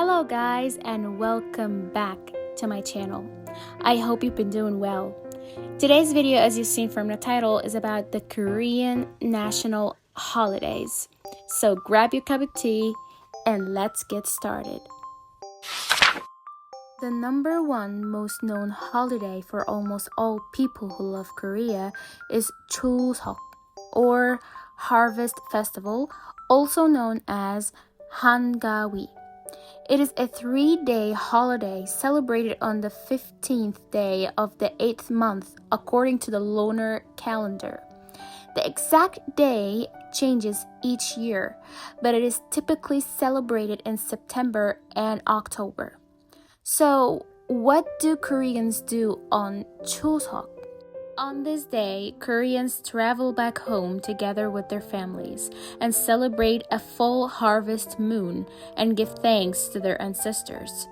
Hello guys and welcome back to my channel. I hope you've been doing well. Today's video, as you've seen from the title, is about the Korean national holidays. So grab your cup of tea and let's get started. The number one most known holiday for almost all people who love Korea is Chuseok, or Harvest Festival, also known as Hangawi. It is a 3-day holiday celebrated on the 15th day of the 8th month according to the lunar calendar. The exact day changes each year, but it is typically celebrated in September and October. So, what do Koreans do on Chuseok? On this day, Koreans travel back home together with their families and celebrate a full harvest moon and give thanks to their ancestors.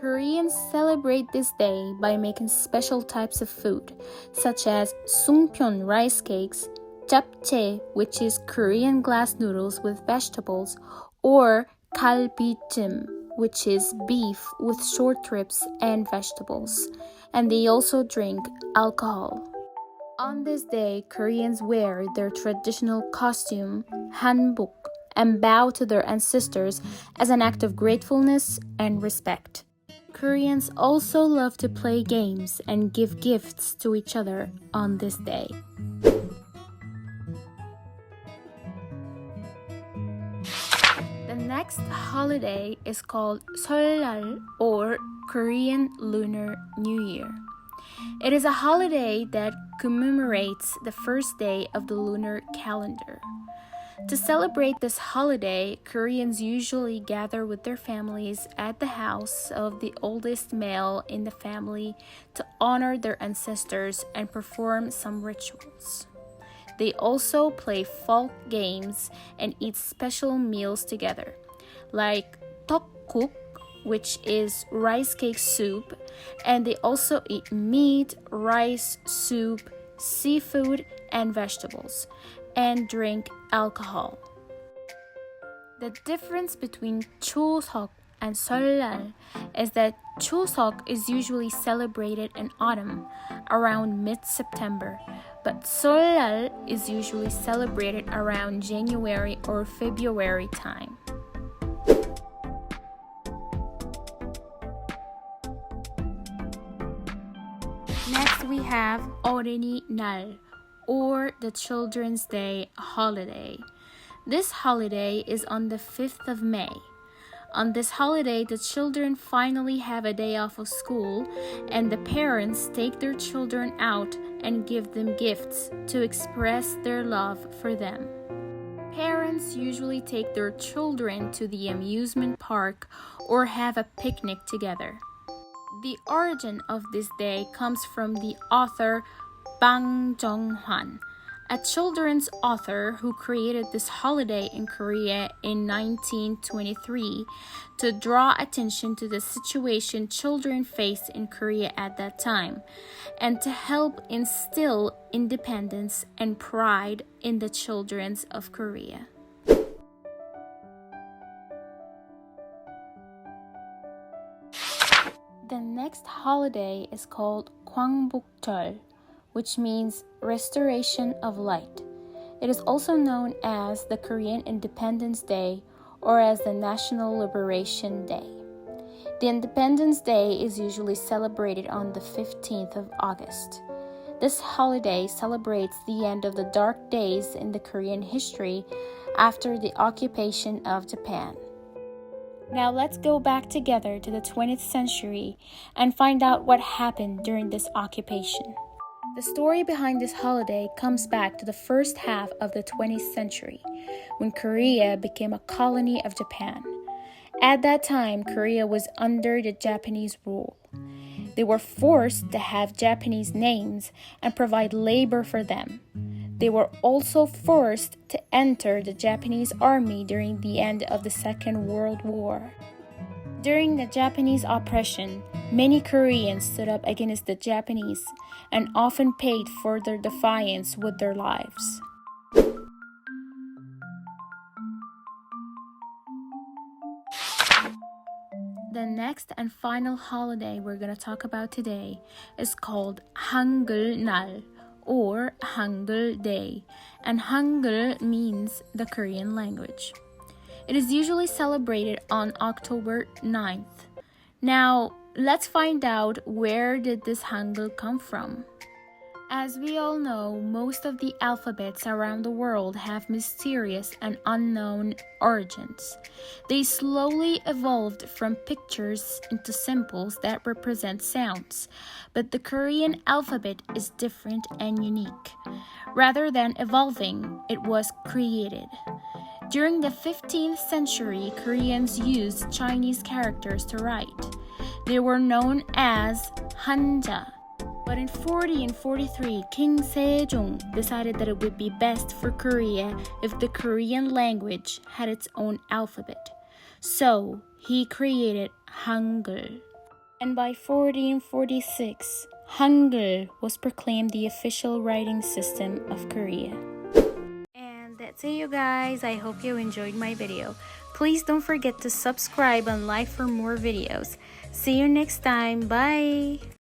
Koreans celebrate this day by making special types of food, such as sungpyeon rice cakes, japchae, which is Korean glass noodles with vegetables, or galbijjim, which is beef with short ribs and vegetables. And they also drink alcohol. On this day, Koreans wear their traditional costume, hanbok, and bow to their ancestors as an act of gratefulness and respect. Koreans also love to play games and give gifts to each other on this day. The next holiday is called Seollal, or Korean Lunar New Year. It is a holiday that commemorates the first day of the lunar calendar. To celebrate this holiday, Koreans usually gather with their families at the house of the oldest male in the family to honor their ancestors and perform some rituals. They also play folk games and eat special meals together, like tteokguk, which is rice cake soup, and they also eat meat, rice, soup, seafood, and vegetables, and drink alcohol. The difference between Chuseok and Seollal is that Chuseok is usually celebrated in autumn, around mid-September, but Seollal is usually celebrated around January or February time. Next we have 어린이날, or the Children's Day holiday. This holiday is on the 5th of May. On this holiday, the children finally have a day off of school, and the parents take their children out and give them gifts to express their love for them. Parents usually take their children to the amusement park or have a picnic together. The origin of this day comes from the author Bang Jong-hwan, a children's author who created this holiday in Korea in 1923 to draw attention to the situation children faced in Korea at that time, and to help instill independence and pride in the children of Korea. The next holiday is called 광복절, which means restoration of light. It is also known as the Korean Independence Day or as the National Liberation Day. The Independence Day is usually celebrated on the 15th of August. This holiday celebrates the end of the dark days in the Korean history after the occupation of Japan. Now let's go back together to the 20th century and find out what happened during this occupation. The story behind this holiday comes back to the first half of the 20th century, when Korea became a colony of Japan. At that time, Korea was under the Japanese rule. They were forced to have Japanese names and provide labor for them. They were also forced to enter the Japanese army during the end of the Second World War. During the Japanese oppression, many Koreans stood up against the Japanese and often paid for their defiance with their lives. next and final holiday we're going to talk about today is called 한글날 or Hangul Day, and Hangul means the Korean language. It is usually celebrated on October 9th. Now, let's find out where did this Hangul come from. As we all know, most of the alphabets around the world have mysterious and unknown origins. They slowly evolved from pictures into symbols that represent sounds, but the Korean alphabet is different and unique. Rather than evolving, it was created. During the 15th century, Koreans used Chinese characters to write. They were known as Hanja. But in 40 and 43, King Sejong decided that it would be best for Korea if the Korean language had its own alphabet. So he created Hangul. And by 1446, Hangul was proclaimed the official writing system of Korea. And that's it, you guys. I hope you enjoyed my video. Please don't forget to subscribe and like for more videos. See you next time. Bye!